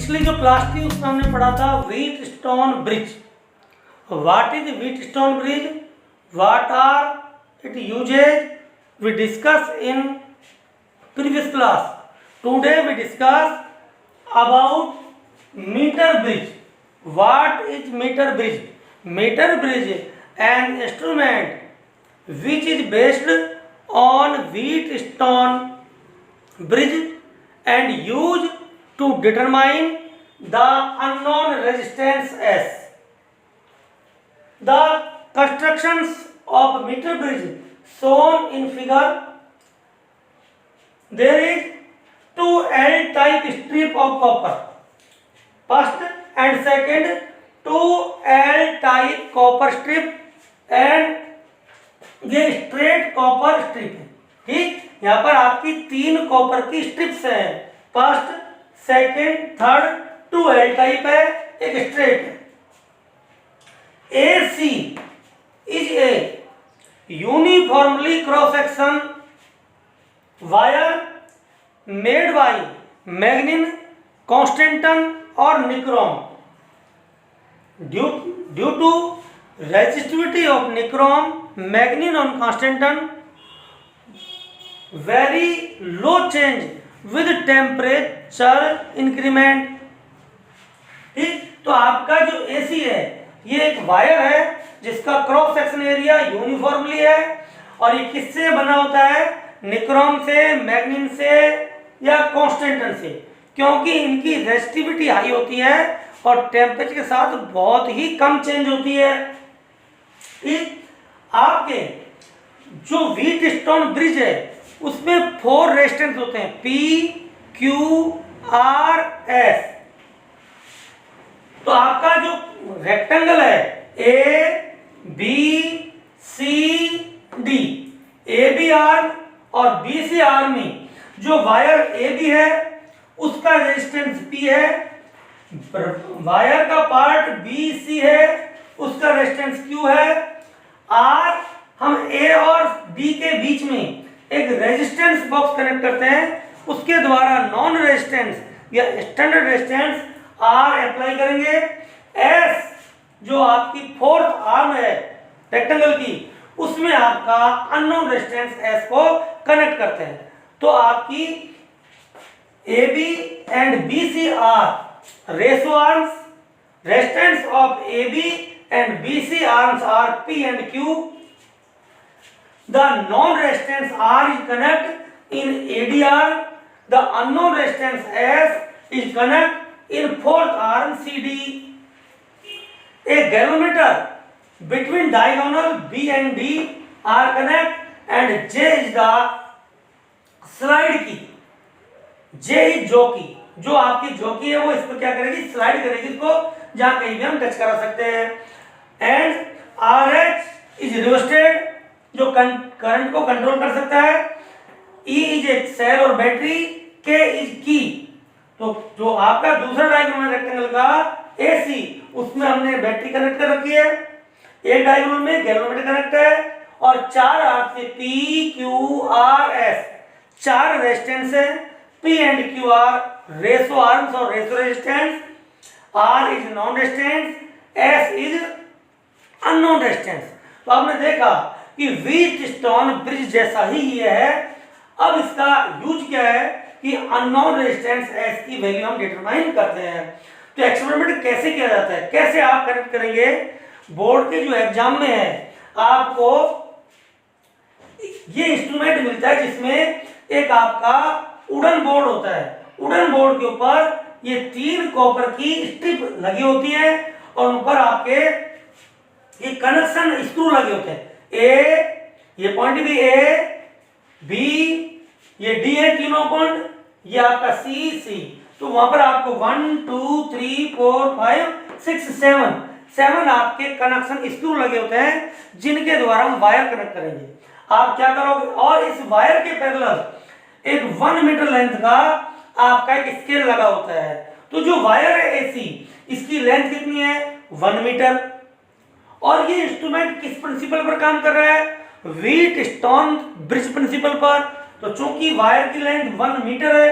पिछली जो क्लास थी उसमें हमने पढ़ा था Wheatstone bridge. What is Wheatstone bridge, what are it uses, we discuss in previous class. Today we discuss about metre bridge. What is metre bridge? Metre bridge an instrument which is based on wheat stone bridge and used to determine the unknown resistance S. The constructions of meter bridge shown in figure. There is 2 L type strip of copper. First and second 2 L type copper strip and ये straight copper strip है। ठीक, यहाँ पर आपकी 3 copper की strips हैं, first, second, third, 2 L type है, एक स्ट्रेट है। AC is a uniformly cross section wire made by manganin, constantan और nichrome. Due to resistivity of nichrome, manganese and constantan, very low change with temperature increment। ठीक, तो आपका जो AC है ये एक वायर है जिसका क्रॉस सेक्शन एरिया यूनिफॉर्मली है और ये किससे बना होता है? निक्रोम से, मैग्नीन से या कॉन्स्टेंटन से, क्योंकि इनकी रेजिस्टिविटी हाई होती है और टेम्परेचर के साथ बहुत ही कम चेंज होती है। आपके जो व्हीट स्टोन ब्रिज है उसमें 4 रेजिस्टेंस होते हैं, P, Q, R, S। तो आपका जो रेक्टेंगल है A, B, C, D, AB arm और BC आर्म में जो वायर AB है उसका रेजिस्टेंस P है, वायर का पार्ट BC है उसका रेजिस्टेंस Q है। R हम A और B के बीच में एक रेजिस्टेंस बॉक्स कनेक्ट करते हैं, उसके द्वारा नॉन रेजिस्टेंस या स्टैंडर्ड रेजिस्टेंस R अप्लाई करेंगे। S जो आपकी 4th आर्म है रेक्टेंगल की, उसमें आपका अननोन रेजिस्टेंस S को कनेक्ट करते हैं। तो आपकी AB and BC are ratio arms, resistance of AB and BC arms are P and Q. The non-resistance R is connect in ADR. The unknown resistance S is connect in 4th arm CD. A galvanometer between diagonal B and D are connect and J is the slide key. J is jockey. जो आपकी jockey है वो इसको क्या करेगी? Slide करेगी इसको, जहां कहीं भी हम टच करा सकते हैं। एंड RH इज रिवर्स्टेड जो करंट को कंट्रोल कर सकता है। E इज ए सेल और बैटरी, K इज की। तो जो आपका दूसरा डायग्राम है रेक्टेंगल का AC, उसमें हमने बैटरी कनेक्ट कर रखी है, एक डायग्राम में गैल्वेनोमीटर कनेक्ट है और 4 आर्म से P, Q, R, S 4 resistance है। P and Q are ratio arms और ratio resistance, R is known resistance, S is unknown resistance. तो आपने देखा कि व्हीट स्टोन ब्रिज जैसा ही ये है। अब इसका यूज क्या है कि अननोन रेजिस्टेंस S की वैल्यू हम डिटरमाइन करते हैं। तो एक्सपेरिमेंट कैसे किया जाता है, कैसे आप कनेक्ट करेंगे? बोर्ड के जो एग्जाम में है आपको ये इंस्ट्रूमेंट मिलता है जिसमें एक आपका वुडन बोर्ड होता है। वुडन बोर्ड के ऊपर ये 3 कॉपर की स्ट्रिप लगी होती है और उन पर आपके ये कनेक्शन स्क्रू लगे होते हैं। ए ये पॉइंट भी A, B ये D है, तीनों पॉइंट, ये आपका C। तो वहां पर आपको 1 2 3 4 5 6 7 आपके कनेक्शन स्क्रू लगे होते हैं जिनके द्वारा हम वायर कनेक्ट करेंगे। आप क्या करोगे? और इस वायर के पैरेलल एक 1 मीटर लेंथ का आपका एक स्केल लगा होता है। तो जो वायर है AC इसकी लेंथ कितनी है? 1 मीटर। और ये इंस्ट्रूमेंट किस प्रिंसिपल पर काम कर रहा है? व्हीट स्टोन ब्रिज प्रिंसिपल पर। तो चूंकि वायर की लेंथ 1 मीटर है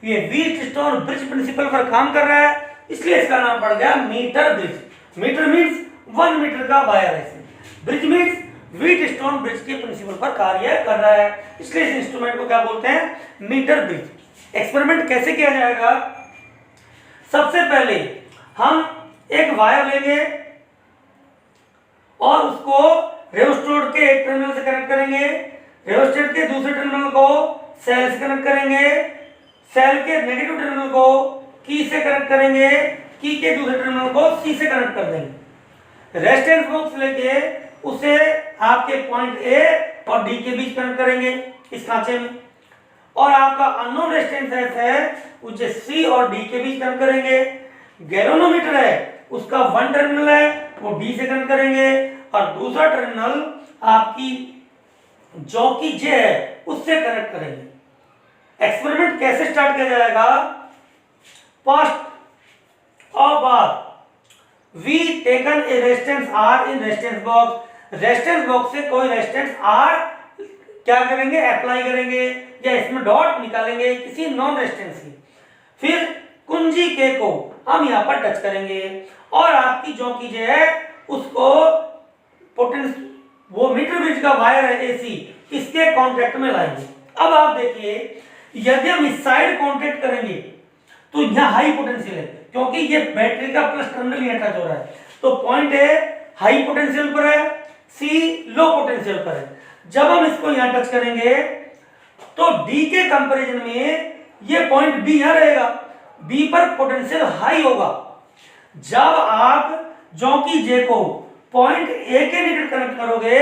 ये व्हीटस्टोन ब्रिज प्रिंसिपल पर काम कर रहा है, इसलिए इसका नाम पड़ गया metre bridge. Metre means 1 metre का वायर है, ब्रिज मीन्स व्हीटस्टोन ब्रिज के प्रिंसिपल पर कार्य कर रहा है, इसलिए इस इंस्ट्रूमेंट को क्या बोलते हैं, मीटर ब्रिज। एक्सपेरिमेंट कैसे किया जाएगा, सबसे पहले हम एक वायर लेंगे और उसको रेयोस्टेट के एक टर्मिनल से कनेक्ट करेंगे, रेयोस्टेट के दूसरे टर्मिनल को सेल से कनेक्ट करेंगे, सेल के नेगेटिव टर्मिनल को की से कनेक्ट करेंगे, की के दूसरे टर्मिनल को सी से कनेक्ट कर देंगे। रेजिस्टेंस बॉक्स लेके उसे आपके पॉइंट ए और डी के बीच कनेक्ट करेंगे इस खांचे में, और आपका अननोन रेजिस्टेंस है उसे सी और डी के बीच कनेक्ट करेंगे। गैल्वेनोमीटर है उसका 1 टर्मिनल है वो डी से कनेक्ट करेंगे, और दूसरा टर्मिनल आपकी जो कि जे है उससे कनेक्ट करेंगे। एक्सपेरिमेंट कैसे स्टार्ट किया जाएगा, first of all we taken a resistance R in resistance box, resistance box से कोई रेजिस्टेंस आर क्या करेंगे, अप्लाई करेंगे या इसमें डॉट निकालेंगे किसी नॉन रेजिस्टेंस की। फिर कुंजी के को हम यहाँ पर टच करेंगे और आपकी जो की जे है उसको पोटेंस वो मीटर ब्रिज का वायर है एसी इसके कांटेक्ट में लाएंगे। अब आप देखिए यदि हम इस साइड कांटेक्ट करेंगे तो यहाँ हाई पोटेंशियल है, क्योंकि ये बैटरी का प्लस टर्मिनल यहाँ टच हो रहा है, तो पॉइंट ए हाई पोटेंशियल पर है, सी लो पोटेंशियल पर है। जब हम इसको यहाँ टच करेंगे तो डी के कंपैरिजन में ये पॉइंट बी यहाँ रहेगा, बी पर पोटेंशियल हाई होगा। जब आप जो की जे को पॉइंट ए के निकट कनेक्ट करोगे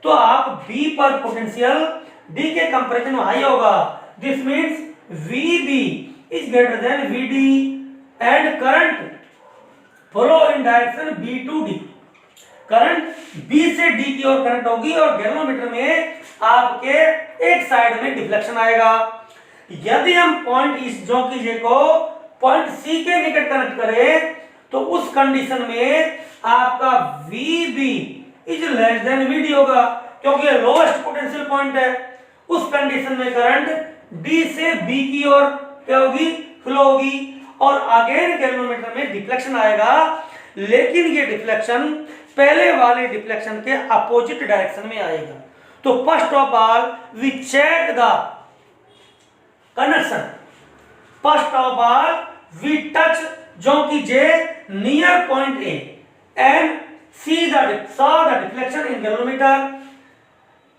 तो आप बी पर पोटेंशियल डी के कंपैरिजन में हाई होगा। This means VB is greater than VD and current flow in direction B to D. Current B से डी की ओर करंट होगी और गैल्वेनोमीटर में आपके एक साइड में डिफ्लेक्शन आएगा। यदि हम पॉइंट इस जो की जे को पॉइंट सी के निकट कनेक्ट करें तो उस कंडीशन में आपका VB is less than VD होगा, क्योंकि ये लोएस्ट पोटेंशियल पॉइंट है। उस कंडीशन में करंट D से B की ओर क्या होगी, फ्लो होगी, और अगेन गैल्वेनोमीटर में डिफ्लेक्शन आएगा, लेकिन ये डिफ्लेक्शन पहले वाले डिफ्लेक्शन के अपोजिट डायरेक्शन में आएगा। तो first of all we check the connection, first of all we touch jockey J near point A and saw the deflection in galvanometer,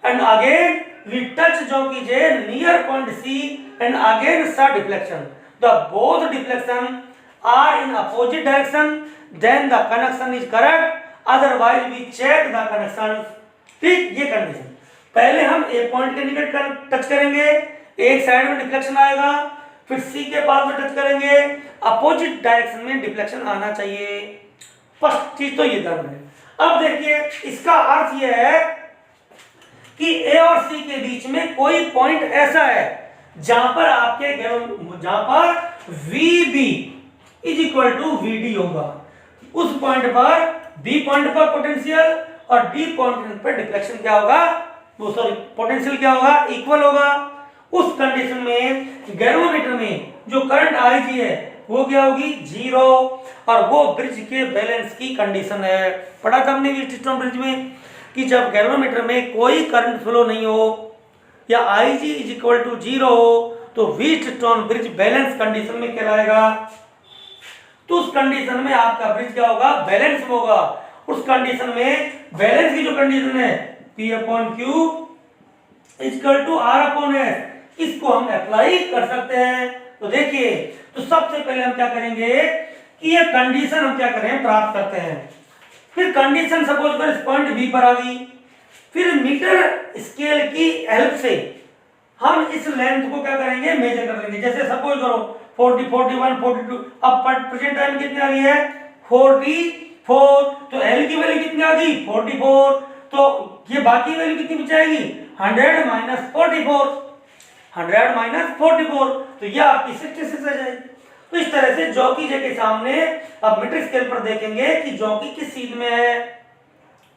and again we touch जो की जे near point C and again saw deflection. The both deflection are in opposite direction, then the connection is correct, otherwise we check the connections। ठीक, ये condition पहले हम ए point के निकट touch करेंगे, एक साइड में डिफ्लेक्शन आएगा, फिर सी के पास में टच करेंगे, अपोजिट डायरेक्शन में डिफ्लेक्शन आना चाहिए। फर्स्ट चीज तो ये धर्म है। अब देखिए इसका अर्थ यह है कि ए और सी के बीच में कोई पॉइंट ऐसा है जहां पर आपके जहां पर VB is equal to VD होगा। उस पॉइंट पर बी पॉइंट पर पोटेंशियल और डी पॉइंट पर डिफ्लेक्शन क्या होगा, वो सॉरी पोटेंशियल क्या होगा, इक्वल होगा। उस कंडीशन में गैल्वेनोमीटर में जो करंट IG है वो क्या होगी, 0, और वो ब्रिज के बैलेंस की कंडीशन है। पढ़ा था हमने व्हीटस्टोन ब्रिज में कि जब गैल्वेनोमीटर में कोई करंट फ्लो नहीं हो या IG इज इक्वल टू 0 हो तो व्हीटस्टोन ब्रिज बैलेंस कंडीशन में कहलाएगा। तो उस कंडीशन में आपका ब्रिज क्या होगा, बैलेंस होगा। उस कंडीशन में बैलेंस की जो कंडीशन है P/Q is equal to R/S, इसको हम अप्लाई कर सकते हैं। तो देखिए, तो सबसे पहले हम क्या करेंगे कि ये कंडीशन हम क्या करें, प्राप्त करते हैं। फिर कंडीशन सपोज कर इस पॉइंट बी पर आ गई, फिर मीटर स्केल की हेल्प से हम इस लेंथ को क्या करेंगे, मेजर कर लेंगे। जैसे सपोज करो 40, 41, 42, अब प्रेजेंट टाइम कितनी आ गई है, 44, तो एल की वैल्यू कितनी आ गई, 44, तो ये बाकी वैल्यू कितनी बचाएगी, 100 माइनस 44, 100 माइनस 44, तो ये आपकी 66 आ जाएगी। तो इस तरह से जॉकी जे के सामने अब मीटर स्केल पर देखेंगे कि जॉकी किस सीध में है।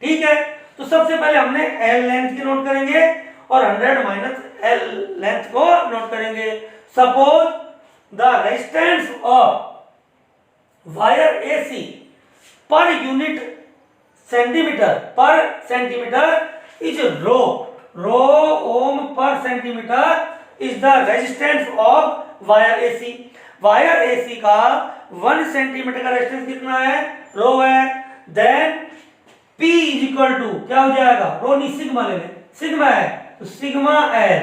ठीक है, तो सबसे पहले हमने एल लेंथ की नोट करेंगे और 100 माइनस एल लेंथ को नोट करेंगे। Suppose the resistance of wire AC per unit centimetre is rho ohm per centimetre is the resistance of wire AC। Wire AC का 1 सेंटीमीटर का रेजिस्टेंस कितना है, रो है। Then P is equal to क्या हो जाएगा, रो नहीं सिग्मा ले लें, सिग्मा है तो सिग्मा L,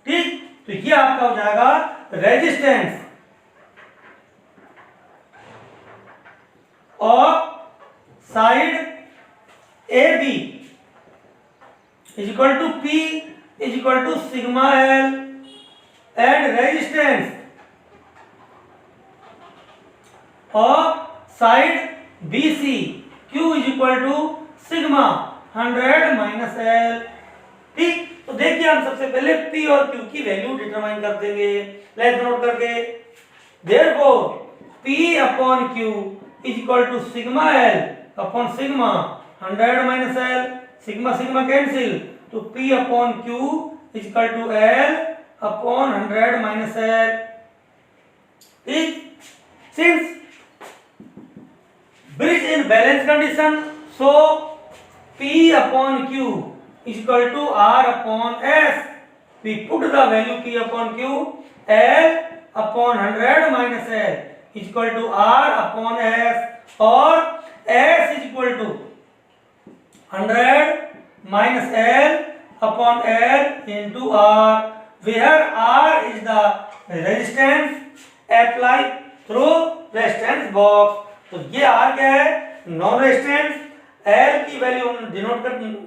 ठीक। तो ये आपका हो जाएगा resistance of side AB is equal to P is equal to sigma L and resistance of side BC Q is equal to sigma 100 minus L, ठीक। तो देखिए हम सबसे पहले P और Q की वैल्यू डिटरमाइन कर देंगे, लेट्स नोट करके। Therefore P upon Q is equal to sigma L upon sigma 100 minus L, sigma sigma cancel, तो P upon Q is equal to L upon 100 minus L, ठीक। Since bridge in balance condition, so P upon Q is equal to R upon S. We put the value P upon Q, L upon 100 minus L is equal to R upon S, or S is equal to 100 minus L upon L into R, where R is the resistance applied through resistance box। तो ये R क्या है, non resistance. L की value हम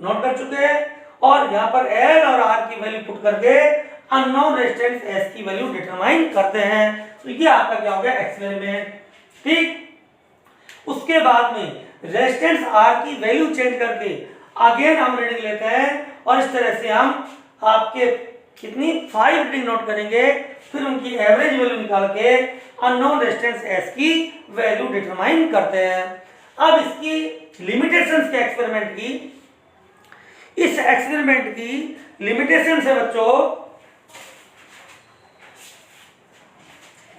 note कर चुके हैं, और यहाँ पर L और R की वैल्यू पुट करके अननोन रेजिस्टेंस S की वैल्यू डिटरमाइन करते हैं। तो ये आपका क्या हो गया, एक्सपेरिमेंट, ठीक। उसके बाद में रेजिस्टेंस R की वैल्यू चेंज करके अगेन हम रीडिंग लेते हैं, और इस तरह से हम आपके कितनी 5 रीडिंग नोट करेंगे, फिर उनकी एवरेज वैल्यू निकाल के अननोन रेजिस्टेंस S की वैल्यू डिटरमाइन करते हैं। अब इसकी लिमिटेशंस के एक्सपेरिमेंट की, इस एक्सपेरिमेंट की लिमिटेशन है बच्चों,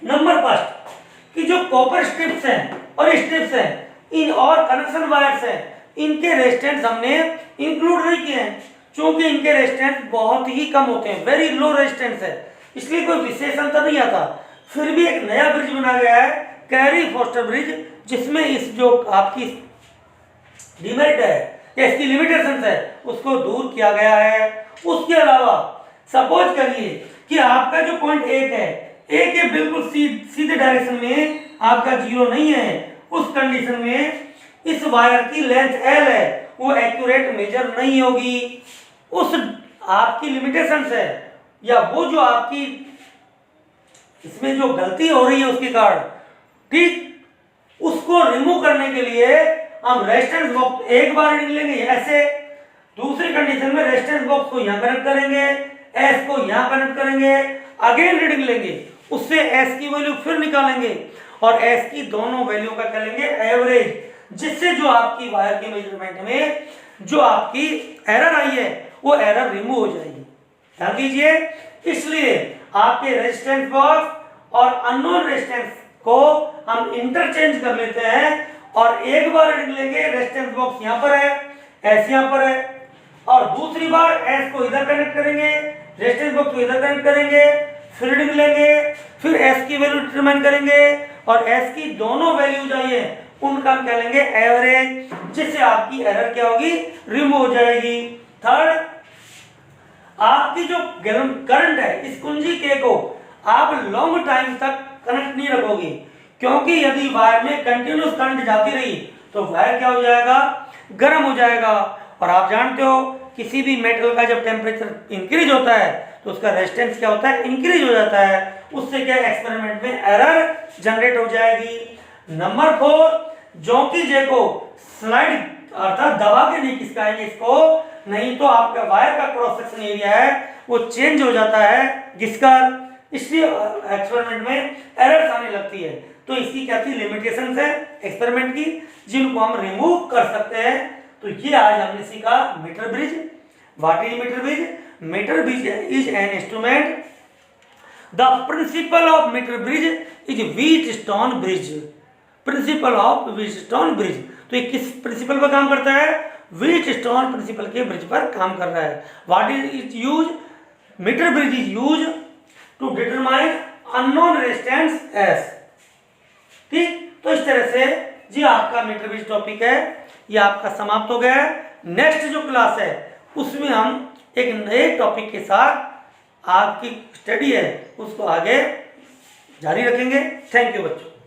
नंबर फर्स्ट कि जो कॉपर स्ट्रिप्स हैं और स्ट्रिप्स हैं इन और कनेक्शन वायर्स हैं, इनके रेजिस्टेंस हमने इंक्लूड नहीं किए हैं, क्योंकि इनके रेजिस्टेंस बहुत ही कम होते हैं, वेरी लो रेजिस्टेंस है, इसलिए कोई विशेष अंतर नहीं आता। फिर भी एक नया ब्रिज बना गया है, कैरी फोस्टर ब्रिज, जिसमें इस जो आपकी डिमेरिट है या इसकी लिमिटेशंस है उसको दूर किया गया है। उसके अलावा सपोज करिए कि आपका जो पॉइंट एक है, एक के बिल्कुल सीधे डायरेक्शन में आपका जीरो नहीं है, उस कंडीशन में इस वायर की लेंथ L है, वो एक्यूरेट मेजर नहीं होगी। उस आपकी लिमिटेशंस है या वो जो आपकी इसमें जो गलती हो रही है उसके कारण, ठीक, उसको रिमूव करने के लिए हम रेजिस्टेंस बॉक्स एक बार रीडिंग लेंगे ऐसे, दूसरी कंडीशन में रेजिस्टेंस बॉक्स को यहाँ कनेक्ट करेंगे, एस को यहाँ कनेक्ट करेंगे, अगेन रीडिंग लेंगे, उससे एस की वैल्यू फिर निकालेंगे और एस की दोनों वैल्यू का क्या लेंगे, एवरेज, जिससे जो आपकी वायर के मेजरमेंट में जो आपकी एरर आई है वो एरर रिमूव हो जाएगी। ध्यान दीजिए, इसलिए आपके रेजिस्टेंस बॉक्स और अननोन रेजिस्टेंस को हम इंटरचेंज कर लेते हैं और एक बार रीडिंग लेंगे, रेजिस्टेंस बॉक्स यहाँ पर है, एस यहाँ पर है, और दूसरी बार एस को इधर कनेक्ट करेंगे, रेजिस्टेंस बॉक्स को इधर कनेक्ट करेंगे, फिर रीडिंग लेंगे, फिर एस की वैल्यू डिटरमाइन करेंगे और एस की दोनों वैल्यू चाहिए उनका क्या लेंगे, एवरेज, जिससे आपकी एरर क्या होगी, रिमूव हो जाएगी। थर्ड, आपकी जो करंट है इस कुंजी के को आप लॉन्ग टाइम तक कनेक्ट नहीं रखोगे, क्योंकि यदि वायर में कंटिन्यूस करंट जाती रही तो वायर क्या हो जाएगा, गर्म हो जाएगा, और आप जानते हो किसी भी मेटल का जब टेम्परेचर इंक्रीज होता है तो उसका रेजिस्टेंस क्या होता है, इंक्रीज हो जाता है, उससे क्या एक्सपेरिमेंट में एरर जनरेट हो जाएगी। नंबर 4, जोंकी जे को स्लाइड अर्थात दबा के नहीं खिसकाएंगे इसको, नहीं तो आपका वायर का क्रॉस सेक्शन एरिया है वो चेंज हो जाता है घिसकर, इसलिए एक्सपेरिमेंट में एरर्स आने लगती है। तो इसकी क्या थी, लिमिटेशंस है एक्सपेरिमेंट की, जिनको हम रिमूव कर सकते हैं। तो ये आज हमने सीखा metre bridge. What is metre bridge? Metre bridge is an instrument the principle of metre bridge is Wheatstone bridge. Principle of Wheatstone bridge, तो ये किस प्रिंसिपल पर काम करता है? व्हीटस्टोन प्रिंसिपल के ब्रिज पर काम कर रहा है। What is it use? Metre bridge is use to determine unknown resistance S. ठीक, तो इस तरह से जी आपका मीटर ब्रिज टॉपिक है, ये आपका समाप्त हो गया है। नेक्स्ट जो क्लास है उसमें हम एक नए टॉपिक के साथ आपकी स्टडी है उसको आगे जारी रखेंगे। थैंक यू बच्चों।